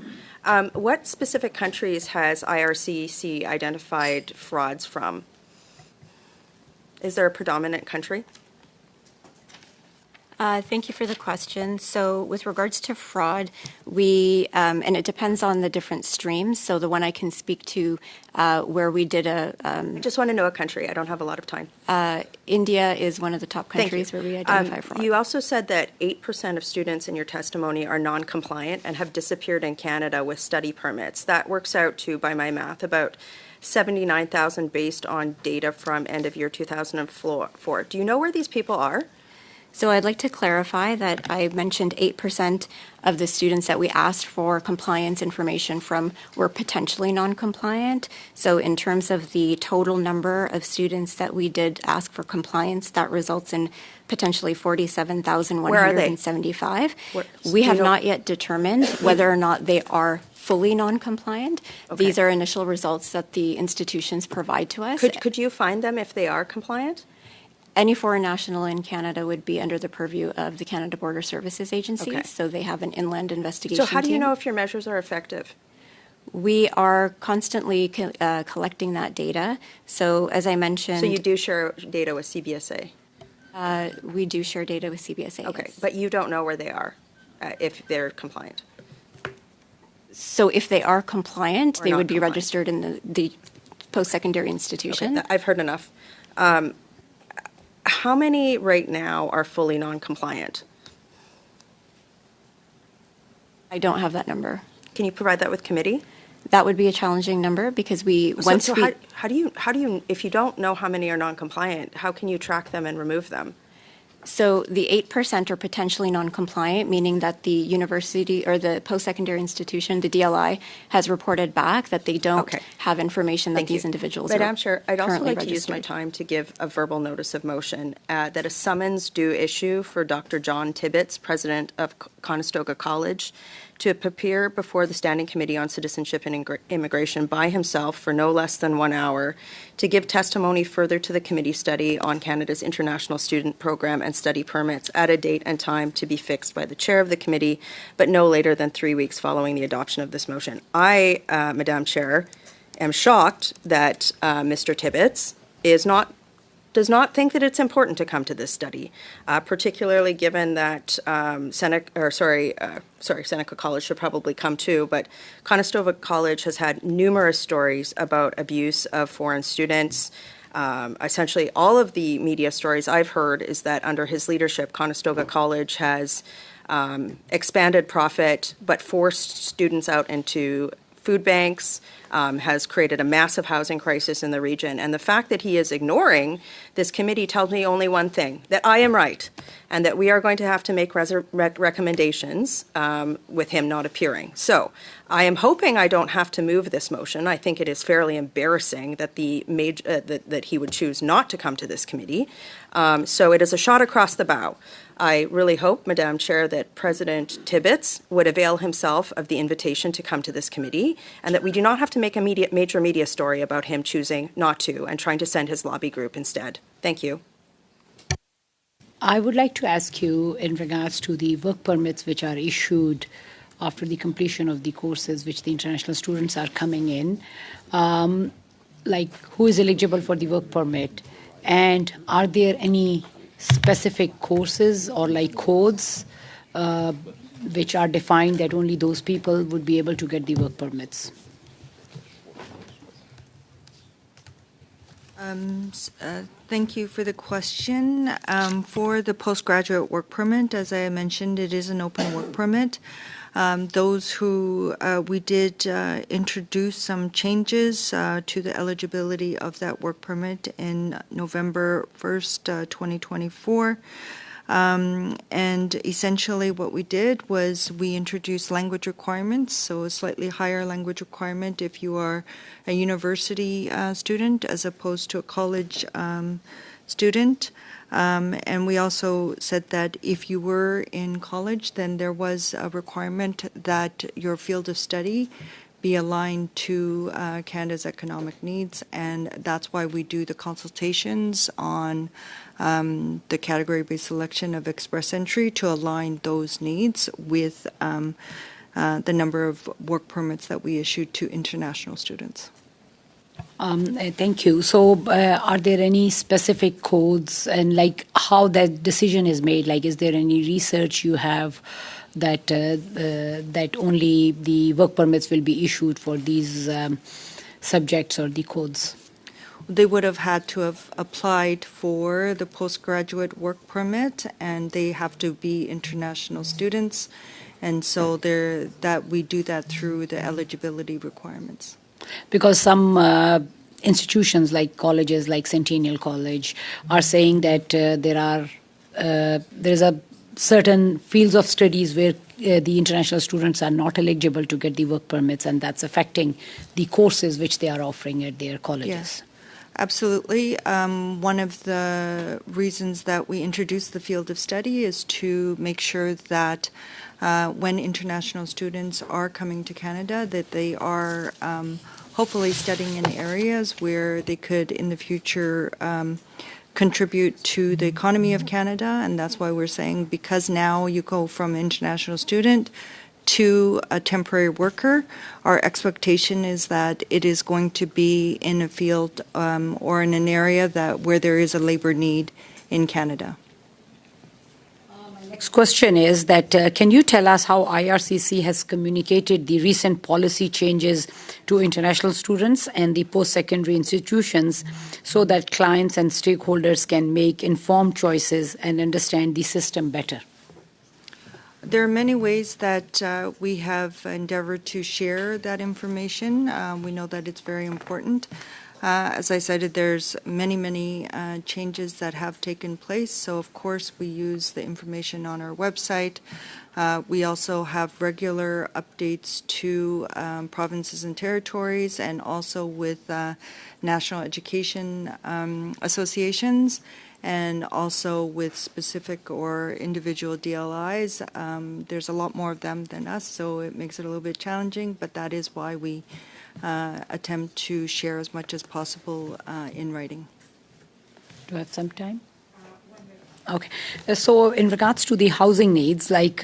Speaker 6: What specific countries has IRCC identified frauds from? Is there a predominant country?
Speaker 10: Thank you for the question. So with regards to fraud, we, and it depends on the different streams. So the one I can speak to where we did
Speaker 6: I just want to know a country. I don't have a lot of time.
Speaker 10: India is one of the top
Speaker 6: Thank you.
Speaker 10: countries where we identify fraud.
Speaker 6: You also said that 8% of students in your testimony are non-compliant and have disappeared in Canada with study permits. That works out to, by my math, about 79,000 based on data from end of year 2004. Do you know where these people are?
Speaker 10: So I'd like to clarify that I mentioned 8% of the students that we asked for compliance information from were potentially non-compliant. So in terms of the total number of students that we did ask for compliance, that results in potentially 47,175. We have not yet determined whether or not they are fully non-compliant.
Speaker 6: Okay.
Speaker 10: These are initial results that the institutions provide to us.
Speaker 6: Could you find them if they are compliant?
Speaker 10: Any foreign national in Canada would be under the purview of the Canada Border Services Agency,
Speaker 6: Okay.
Speaker 10: so they have an inland investigation
Speaker 6: So how do you
Speaker 10: team.
Speaker 6: know if your measures are effective?
Speaker 10: We are constantly collecting that data. So as I mentioned...
Speaker 6: So you do share data with CBSA?
Speaker 10: We do share data with CBSA.
Speaker 6: Okay,
Speaker 10: yes.
Speaker 6: but you don't know where they are, if they're compliant?
Speaker 10: So if they are compliant,
Speaker 6: Or
Speaker 10: they
Speaker 6: not
Speaker 10: would be
Speaker 6: compliant.
Speaker 10: registered in the post-secondary institution.
Speaker 6: Okay, I've heard enough. How many right now are fully non-compliant?
Speaker 10: I don't have that number.
Speaker 6: Can you provide that with committee?
Speaker 10: That would be a challenging number because
Speaker 6: How do you, if you don't know how many are non-compliant, how can you track them and remove them?
Speaker 10: So the 8% are potentially non-compliant, meaning that the university or the post-secondary institution, the DLI, has reported back that they don't have information that these individuals are
Speaker 6: Madam Chair, I'd also
Speaker 10: currently
Speaker 6: like to use my
Speaker 10: registered.
Speaker 6: time to give a verbal notice of motion that a summons do issue for Dr. John Tibbetts, President of Conestoga College, to appear before the Standing Committee on Citizenship and Immigration by himself for no less than 1 hour to give testimony further to the committee study on Canada's international student program and study permits at a date and time to be fixed by the chair of the committee, but no later than 3 weeks following the adoption of this motion. I, Madam Chair, am shocked that Mr. Tibbetts does not think that it's important to come to this study, particularly given that Seneca College should probably come too, but Conestoga College has had numerous stories about abuse of foreign students. Essentially, all of the media stories I've heard is that under his leadership, Conestoga College has expanded profit but forced students out into food banks, has created a massive housing crisis in the region. And the fact that he is ignoring this committee tells me only one thing, that I am right, and that we are going to have to make recommendations with him not appearing. So I am hoping I don't have to move this motion. I think it is fairly embarrassing that that he would choose not to come to this committee. So it is a shot across the bow. I really hope, Madam Chair, that President Tibbetts would avail himself of the invitation to come to this committee and that we do not have to make a major media story about him choosing not to and trying to send his lobby group instead. Thank you.
Speaker 12: I would like to ask you in regards to the work permits which are issued after the completion of the courses which the international students are coming in, like who is eligible for the work permit, and are there any specific courses or like codes which are defined that only those people would be able to get the work permits?
Speaker 5: Thank you for the question. For the postgraduate work permit, as I mentioned, it is an open work permit. Those who we did introduce some changes to the eligibility of that work permit in November 1st, 2024. And essentially what we did was we introduced language requirements, so a slightly higher language requirement if you are a university student as opposed to a college student. And we also said that if you were in college, then there was a requirement that your field of study be aligned to Canada's economic needs, and that's why we do the consultations on the category-based selection of express entry to align those needs with the number of work permits that we issue to international students.
Speaker 12: Thank you. So are there any specific codes and like how that decision is made? Like is there any research you have that that only the work permits will be issued for these subjects or the codes?
Speaker 5: They would have had to have applied for the postgraduate work permit, and they have to be international students, and so that we do that through the eligibility requirements.
Speaker 12: Because some institutions like colleges like Centennial College are saying that there's a certain fields of studies where the international students are not eligible to get the work permits, and that's affecting the courses which they are offering at their colleges.
Speaker 5: Yes, absolutely. One of the reasons that we introduced the field of study is to make sure that when international students are coming to Canada, that they are hopefully studying in areas where they could in the future contribute to the economy of Canada, and that's why we're saying because now you go from international student to a temporary worker, our expectation is that it is going to be in a field or in an area where there is a labor need in Canada.
Speaker 12: Next question is that can you tell us how IRCC has communicated the recent policy changes to international students and the post-secondary institutions so that clients and stakeholders can make informed choices and understand the system better?
Speaker 5: There are many ways that we have endeavored to share that information. We know that it's very important. As I cited, there's many changes that have taken place. So, of course, we use the information on our website. We also have regular updates to provinces and territories, and also with national education associations, and also with specific or individual DLIs. There's a lot more of them than us, so it makes it a little bit challenging, but that is why we attempt to share as much as possible in writing.
Speaker 12: Do I have some time? Okay. So in regards to the housing needs, like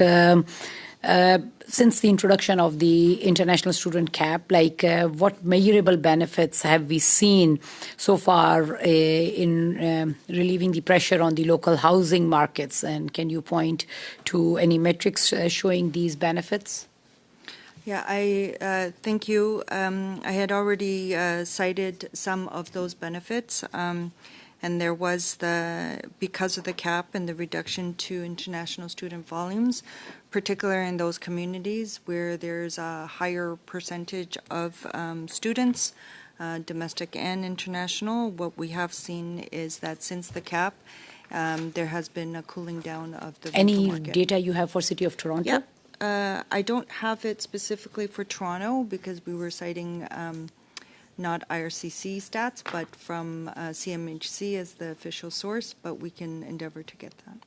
Speaker 12: since the introduction of the international student cap, like what measurable benefits have we seen so far in relieving the pressure on the local housing markets? And can you point to any metrics showing these benefits?
Speaker 5: Yeah, I thank you. I had already cited some of those benefits, and there was because of the cap and the reduction to international student volumes, particularly in those communities where there's a higher percentage of students, domestic and international. What we have seen is that since the cap, there has been a cooling down of the rental
Speaker 12: Any
Speaker 5: market.
Speaker 12: data you have for City of Toronto?
Speaker 5: Yeah. I don't have it specifically for Toronto because we were citing not IRCC stats, but from CMHC as the official source, but we can endeavor to get that.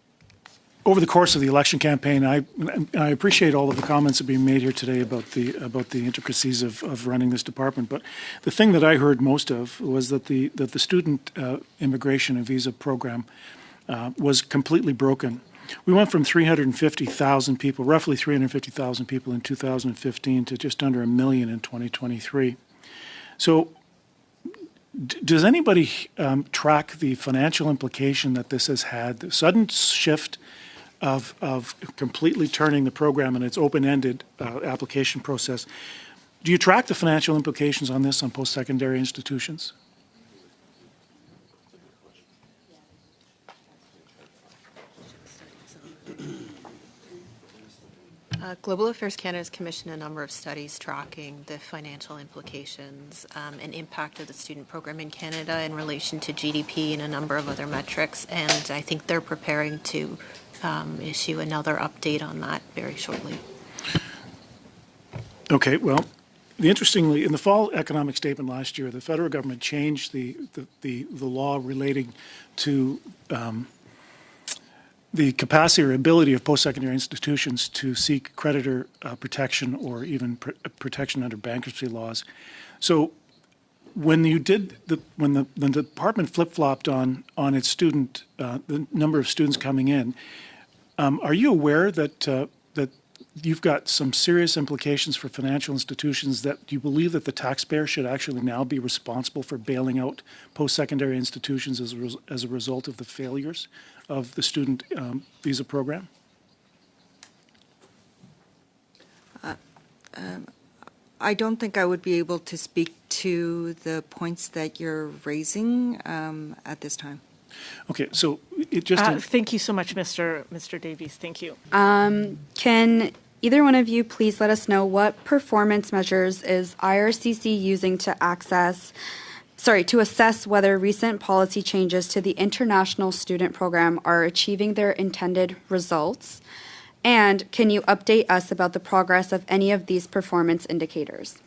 Speaker 7: Over the course of the election campaign, I appreciate all of the comments that are being made here today about the intricacies of running this department. But the thing that I heard most of was that the student immigration and visa program was completely broken. We went from 350,000 people, roughly 350,000 people in 2015 to just under 1 million in 2023. So does anybody track the financial implication that this has had, the sudden shift of completely turning the program and its open-ended application process? Do you track the financial implications on this on post-secondary institutions?
Speaker 14: Global Affairs Canada has commissioned a number of studies tracking the financial implications and impact of the student program in Canada in relation to GDP and a number of other metrics, and I think they're preparing to issue another update on that very shortly. Okay, well, interestingly, in the fall economic statement last year, the federal government changed the law relating to the capacity or ability of post-secondary institutions to seek creditor protection or even protection under bankruptcy laws. So when you did when the department flip-flopped on its student, the number of students coming in, are you aware that you've got some serious implications for financial institutions, that you believe that the taxpayer should actually now be responsible for bailing out post-secondary institutions as a result of the failures of the student visa program?
Speaker 5: I don't think I would be able to speak to the points that you're raising at this time.
Speaker 7: Okay, so it just...
Speaker 9: Thank you so much, Mr. Davies. Thank you.
Speaker 13: Can either one of you please let us know what performance measures is IRCC using to assess whether recent policy changes to the international student program are achieving their intended results? And can you update us about the progress of any of these performance indicators?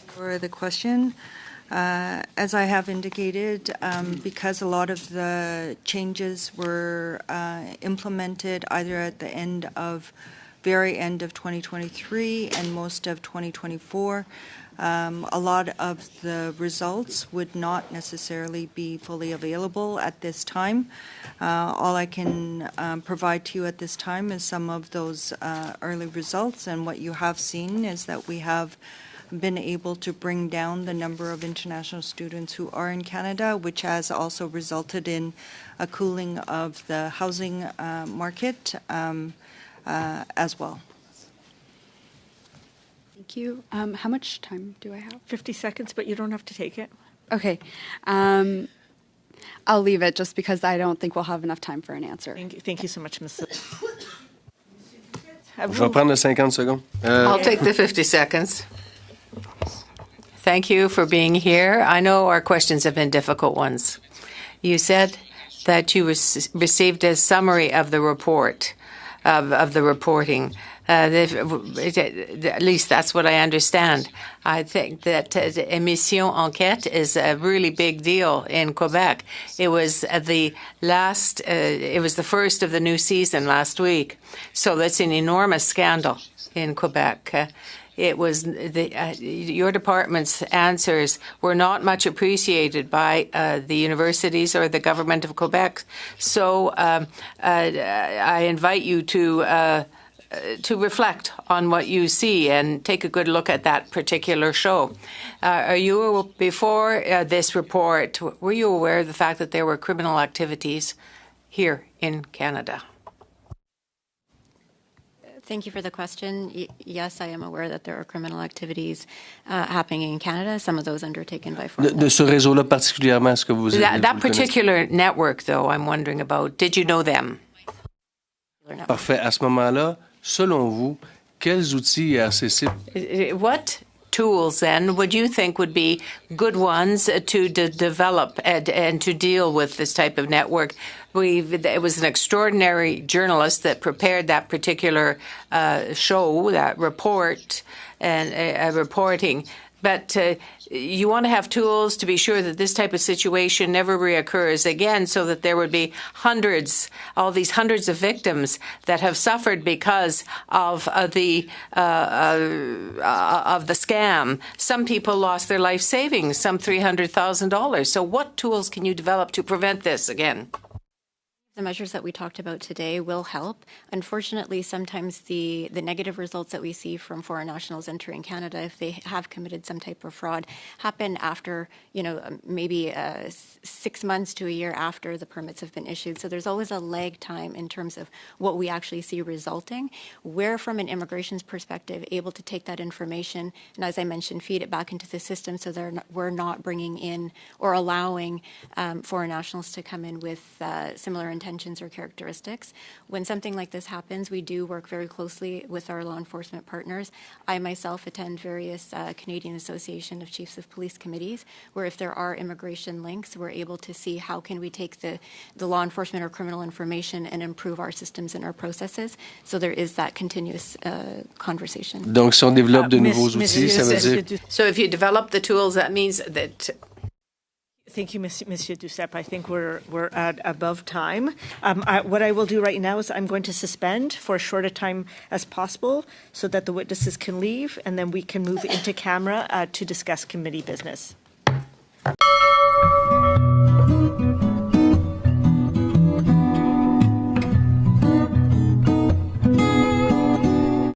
Speaker 5: For the question, as I have indicated, because a lot of the changes were implemented either at the very end of 2023 and most of 2024, a lot of the results would not necessarily be fully available at this time. All I can provide to you at this time is some of those early results, and what you have seen is that we have been able to bring down the number of international students who are in Canada, which has also resulted in a cooling of the housing market as well.
Speaker 13: Thank you. How much time do I have?
Speaker 9: 50 seconds, but you don't have to take it.
Speaker 13: Okay. I'll leave it just because I don't think we'll have enough time for an answer.
Speaker 9: Thank you so much, Ms.
Speaker 15: Je vais prendre le 50 secondes.
Speaker 2: I'll take the 50 seconds. Thank you for being here. I know our questions have been difficult ones. You said that you received a summary of the report, of the reporting. At least that's what I understand. I think that Émission Enquête is a really big deal in Quebec. It was the first of the new season last week. So that's an enormous scandal in Quebec. It was your department's answers were not much appreciated by the universities or the government of Quebec. So I invite you to reflect on what you see and take a good look at that particular show. Before this report, were you aware of the fact that there were criminal activities here in Canada?
Speaker 10: Thank you for the question. Yes, I am aware that there are criminal activities happening in Canada, some of those undertaken by foreign.
Speaker 15: De ce réseau-là particulièrement, est-ce que vous
Speaker 2: That particular network, though, I'm wondering about. Did you know them?
Speaker 15: Parfait. À ce moment-là, selon vous, quels outils IRCC...
Speaker 2: What tools, then, would you think would be good ones to develop and to deal with this type of network? It was an extraordinary journalist that prepared that particular show, that report, and reporting. But you want to have tools to be sure that this type of situation never reoccurs again, so that there would be all these hundreds of victims that have suffered because of the scam. Some people lost their life savings, some $300,000. So what tools can you develop to prevent this again?
Speaker 10: The measures that we talked about today will help. Unfortunately, sometimes the negative results that we see from foreign nationals entering Canada, if they have committed some type of fraud, happen after, maybe 6 months to a year after the permits have been issued. So there's always a lag time in terms of what we actually see resulting. We're, from an immigration's perspective, able to take that information and, as I mentioned, feed it back into the system so we're not bringing in or allowing foreign nationals to come in with similar intentions or characteristics. When something like this happens, we do work very closely with our law enforcement partners. I myself attend various Canadian Association of Chiefs of Police committees, where if there are immigration links, we're able to see how can we take the law enforcement or criminal information and improve our systems and our processes. So there is that continuous conversation.
Speaker 15: Donc, si on développe de nouveaux outils, ça veut dire...
Speaker 2: So if you develop the tools, that means that...
Speaker 9: Thank you, Monsieur Duceppe. I think we're at above time. What I will do right now is I'm going to suspend for as short a time as possible so that the witnesses can leave, and then we can move into camera to discuss committee business.